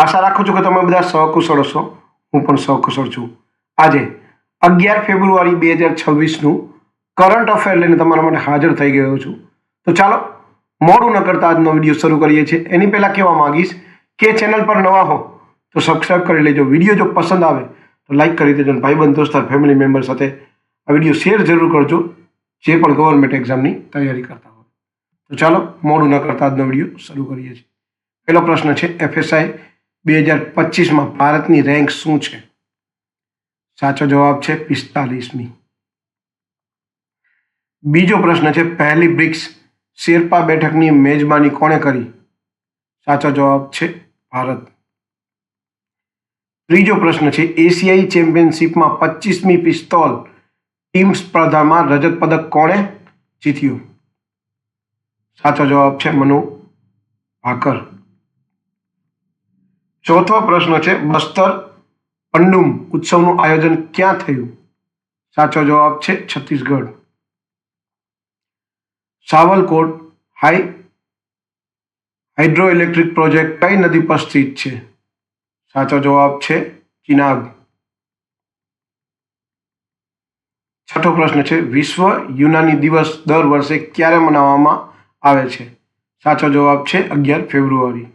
આશા રાખું છું કે તમે બધા સહકુશળ હશો, હું પણ સહકુશળ છું। આજે 11 ફેબ્રુઆરી 2026નું કરંટ અફેર લઈને તમારા માટે હાજર થઈ ગયો છું। તો ચાલો મોડું ન કરતા આજનો વિડીયો શરૂ કરીએ છીએ। એની પહેલાં કહેવા માંગીશ કે ચેનલ પર નવા હો તો સબસ્ક્રાઈબ કરી લેજો। વિડીયો જો પસંદ આવે તો લાઈક કરી દેજો। ભાઈબંધ દોસ્તાર ફેમિલી મેમ્બર સાથે આ વિડીયો શેર જરૂર કરજો, જે પણ ગવર્મેન્ટ એક્ઝામની તૈયારી કરતા હોય। તો ચાલો મોડું ન કરતા આજનો વિડીયો શરૂ કરીએ છીએ। પહેલો પ્રશ્ન છે, FSI 2025માં ભારતની રેન્ક શું છે? સાચો જવાબ છે 45મી। બીજો પ્રશ્ન છે, પહેલી બ્રિક્સ શેરપા બેઠકની મેજબાની કોણે કરી? સાચો જવાબ છે ભારત। ત્રીજો પ્રશ્ન છે, એશિયાઈ ચેમ્પિયનશિપમાં 25મી પિસ્તોલ ટીમ સ્પર્ધામાં રજત પદક કોણે જીત્યું? સાચો જવાબ છે મનુ ભાકર। ચોથો પ્રશ્ન છે, બસ્તર પંડુમ ઉત્સવનું આયોજન ક્યાં થયું? સાચો જવાબ છે છત્તીસગઢ। સાવલકોટ હાઇડ્રો ઇલેક્ટ્રિક પ્રોજેક્ટ કઈ નદી પર સ્થિત છે? સાચો જવાબ છે ચિનાબ। છઠ્ઠો પ્રશ્ન છે, વિશ્વ યુનાની દિવસ દર વર્ષે ક્યારે મનાવવામાં આવે છે? સાચો જવાબ છે 11 ફેબ્રુઆરી।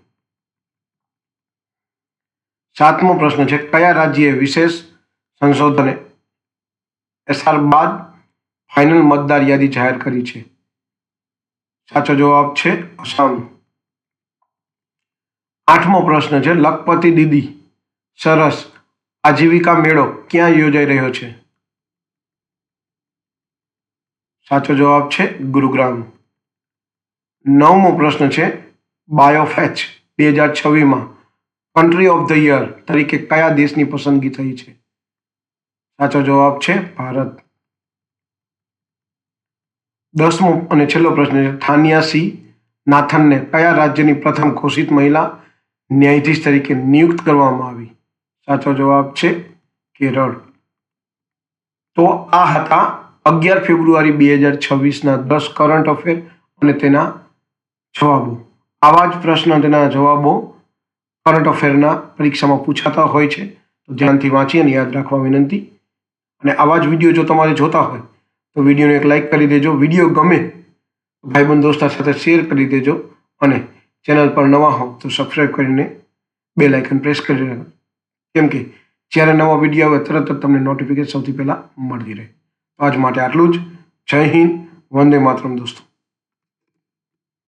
સાતમો પ્રશ્ન છે, કયા રાજ્યએ વિશેષ સંશોધન SR બાદ ફાઇનલ મતદાર યાદી જાહેર કરી છે? સાચો જવાબ છે આસામ। આઠમો પ્રશ્ન છે, લખપતિ દીદી સરસ આજીવિકા મેળો ક્યાં યોજાઈ રહ્યો છે? સાચો જવાબ છે ગુરુગ્રામ। નવમો પ્રશ્ન છે, બાયોફેચ 2026માં કન્ટ્રી ઓફ ધ યર તરીકે કયા દેશની પસંદગી થઈ છે? સાચો જવાબ છે ભારત। 10મો અને છેલ્લો પ્રશ્ન છે, થાનિયા સી નાથનને કયા રાજ્યની પ્રથમ ઘોષિત મહિલા ન્યાયાધીશ તરીકે નિયુક્ત કરવામાં આવી? સાચો જવાબ છે કેરળ। તો આ હતા 11 ફેબ્રુઆરી 2026ના 10 કરંટ અફેર અને તેના જવાબો। આવા જ પ્રશ્ન તેના જવાબો કરંટ અફેરના પરીક્ષામાં પૂછાતા હોય છે, તો ધ્યાનથી વાંચી અને યાદ રાખવા વિનંતી। અને આવા જ વિડીયો જો તમારે જોતા હોય તો વિડીયોને એક લાઇક કરી દેજો। વિડીયો ગમે ભાઈબંધ દોસ્તાર સાથે શેર કરી દેજો અને ચેનલ પર નવા હો તો સબસ્ક્રાઈબ કરીને બેલ આઇકન પ્રેસ કરી દેજો, કેમ કે જ્યારે નવા વિડીયો આવે તરત જ તમને નોટિફિકેશન સૌથી પહેલાં મળતી રહે। તો આજ માટે આટલું જ। જય હિન્દ, વંદે માતરમ દોસ્તો।